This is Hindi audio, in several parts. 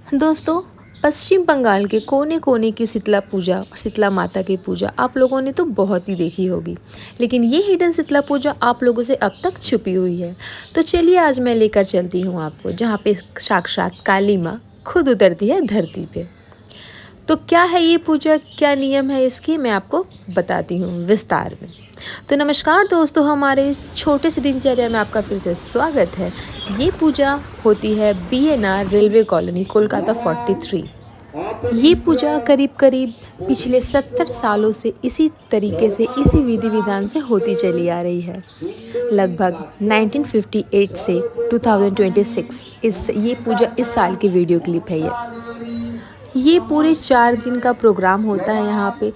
दोस्तों, पश्चिम बंगाल के कोने-कोने की शीतला पूजा, शीतला माता की पूजा आप लोगों ने तो बहुत ही देखी होगी। लेकिन ये हिडन शीतला पूजा आप लोगों से अब तक छुपी हुई है। तो चलिए आज मैं लेकर चलती हूँ आपको जहाँ पे साक्षात काली माँ खुद उतरती है धरती पे। तो क्या है ये पूजा, क्या नियम है इसकी, मैं आपको बताती हूँ विस्तार में। तो नमस्कार दोस्तों, हमारे छोटे से दिनचर्या में आपका फिर से स्वागत है। ये पूजा होती है बीएनआर रेलवे कॉलोनी कोलकाता 43। ये पूजा करीब करीब पिछले 70 सालों से इसी तरीके से, इसी विधि विधान से होती चली आ रही है। लगभग 1958 से 2026 ये पूजा इस साल की वीडियो क्लिप है ये पूरे 4 दिन का प्रोग्राम होता है यहाँ पे।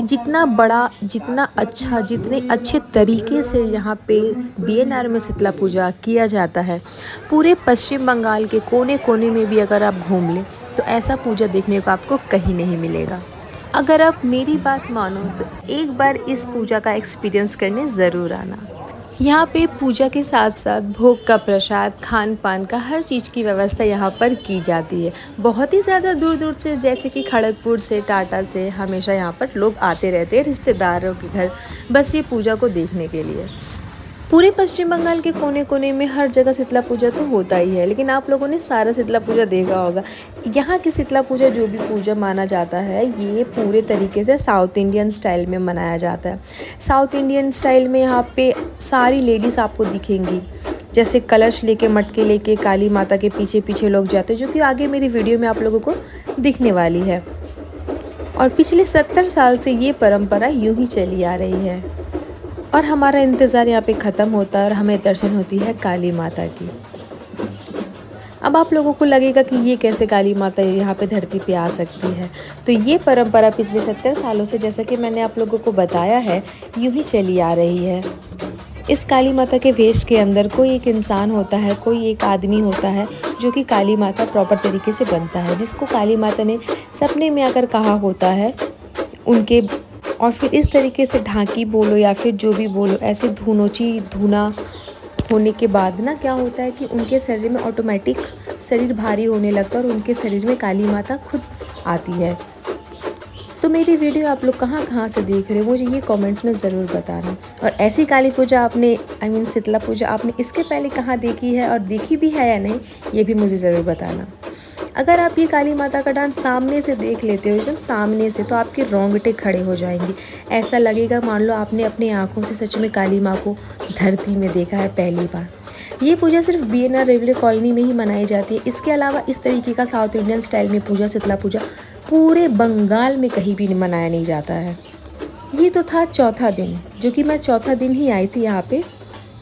जितना बड़ा, जितना अच्छा, जितने अच्छे तरीके से यहाँ पे बीएनआर में शीतला पूजा किया जाता है, पूरे पश्चिम बंगाल के कोने-कोने में भी अगर आप घूम लें, तो ऐसा पूजा देखने को आपको कहीं नहीं मिलेगा। अगर आप मेरी बात मानो तो एक बार इस पूजा का एक्सपीरियंस करने ज़रूर आना। यहाँ पे पूजा के साथ साथ भोग का प्रसाद, खान पान का हर चीज़ की व्यवस्था यहाँ पर की जाती है। बहुत ही ज़्यादा दूर दूर से, जैसे कि खड़गपुर से, टाटा से, हमेशा यहाँ पर लोग आते रहते हैं रिश्तेदारों के घर, बस ये पूजा को देखने के लिए। पूरे पश्चिम बंगाल के कोने कोने में हर जगह शीतला पूजा तो होता ही है, लेकिन आप लोगों ने सारा शीतला पूजा देखा होगा। यहाँ की शीतला पूजा, जो भी पूजा माना जाता है, ये पूरे तरीके से साउथ इंडियन स्टाइल में मनाया जाता है। साउथ इंडियन स्टाइल में यहाँ पे सारी लेडीज़ आपको दिखेंगी, जैसे कलश लेके, मटके लेके काली माता के पीछे पीछे लोग जाते हैं, जो कि आगे मेरी वीडियो में आप लोगों को दिखने वाली है। और पिछले 70 साल से ये परंपरा यूँ ही चली आ रही है और हमारा इंतज़ार यहाँ पे ख़त्म होता है और हमें दर्शन होती है काली माता की। अब आप लोगों को लगेगा कि ये कैसे काली माता यहाँ पे धरती पे आ सकती है। तो ये परंपरा पिछले 70 सालों से, जैसा कि मैंने आप लोगों को बताया है, यूँ ही चली आ रही है। इस काली माता के वेश के अंदर कोई एक इंसान होता है, कोई एक आदमी होता है, जो कि काली माता प्रॉपर तरीके से बनता है, जिसको काली माता ने सपने में आकर कहा होता है उनके, और फिर इस तरीके से ढांकी बोलो या फिर जो भी बोलो, ऐसे धूना होने के बाद ना क्या होता है कि उनके शरीर में ऑटोमेटिक शरीर भारी होने लगता है और उनके शरीर में काली माता खुद आती है। तो मेरी वीडियो आप लोग कहाँ कहाँ से देख रहे हो, मुझे ये कमेंट्स में ज़रूर बताना। और ऐसी काली पूजा आपने, शीतला पूजा आपने इसके पहले कहाँ देखी है और देखी भी है या नहीं, ये भी मुझे ज़रूर बताना। अगर आप ये काली माता का डांस सामने से देख लेते हो, एकदम सामने से, तो आपके रोंगटे खड़े हो जाएंगे। ऐसा लगेगा मान लो आपने अपनी आंखों से सच में काली माँ को धरती में देखा है पहली बार। ये पूजा सिर्फ बीएनआर रेलवे कॉलोनी में ही मनाई जाती है। इसके अलावा इस तरीके का साउथ इंडियन स्टाइल में पूजा, शीतला पूजा, पूरे बंगाल में कहीं भी मनाया नहीं जाता है। ये तो था चौथा दिन, जो कि मैं चौथा दिन ही आई थी यहाँ पे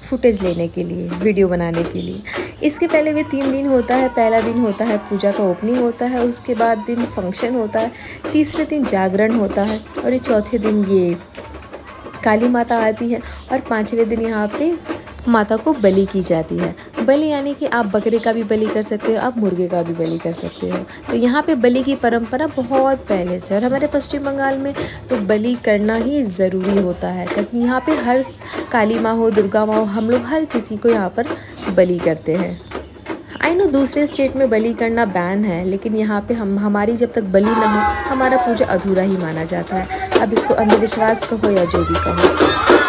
फुटेज लेने के लिए, वीडियो बनाने के लिए। इसके पहले भी 3 दिन होता है। पहला दिन होता है पूजा का ओपनिंग होता है, उसके बाद दिन फंक्शन होता है, तीसरे दिन जागरण होता है और ये चौथे दिन ये काली माता आती है और 5वें दिन यहाँ पे माता को बलि की जाती है। बलि यानी कि आप बकरे का भी बलि कर सकते हो, आप मुर्गे का भी बलि कर सकते हो। तो यहाँ पे बलि की परंपरा बहुत पहले से, और हमारे पश्चिम बंगाल में तो बलि करना ही ज़रूरी होता है, क्योंकि यहाँ पे हर काली माँ हो, दुर्गा माँ हो, हम लोग हर किसी को यहाँ पर बलि करते हैं। आई नो दूसरे स्टेट में बलि करना बैन है, लेकिन यहाँ पे हमारी जब तक बलि ना हो, हमारा पूजा अधूरा ही माना जाता है। अब इसको अंधविश्वास कहो या जो भी कहो।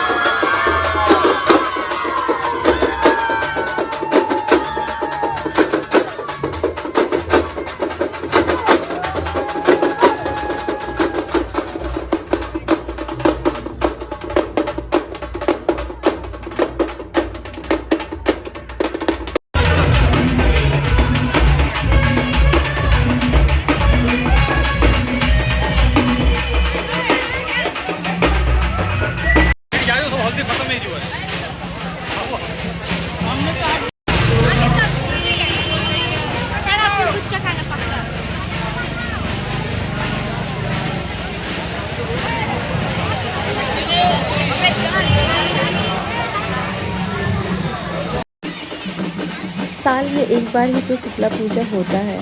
साल में एक बार ही तो शीतला पूजा होता है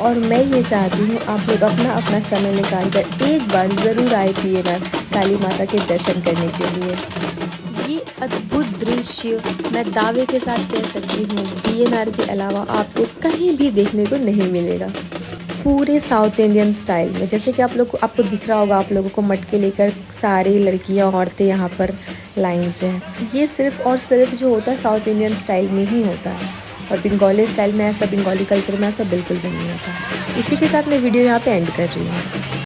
और मैं ये चाहती हूँ आप लोग अपना अपना समय निकाल कर एक बार ज़रूर आए बीएनआर काली माता के दर्शन करने के लिए। ये अद्भुत दृश्य मैं दावे के साथ कह सकती हूँ DNR के अलावा आपको कहीं भी देखने को नहीं मिलेगा। पूरे साउथ इंडियन स्टाइल में, जैसे कि आपको दिख रहा होगा, आप लोगों को मटके लेकर सारी लड़कियां औरतें यहाँ पर लाइन से हैं। ये सिर्फ़ और सिर्फ जो होता है साउथ इंडियन स्टाइल में ही होता है, और बंगाली स्टाइल में ऐसा, बंगाली कल्चर में ऐसा बिल्कुल भी नहीं होता। इसी के साथ मैं वीडियो यहाँ पे एंड कर रही हूँ।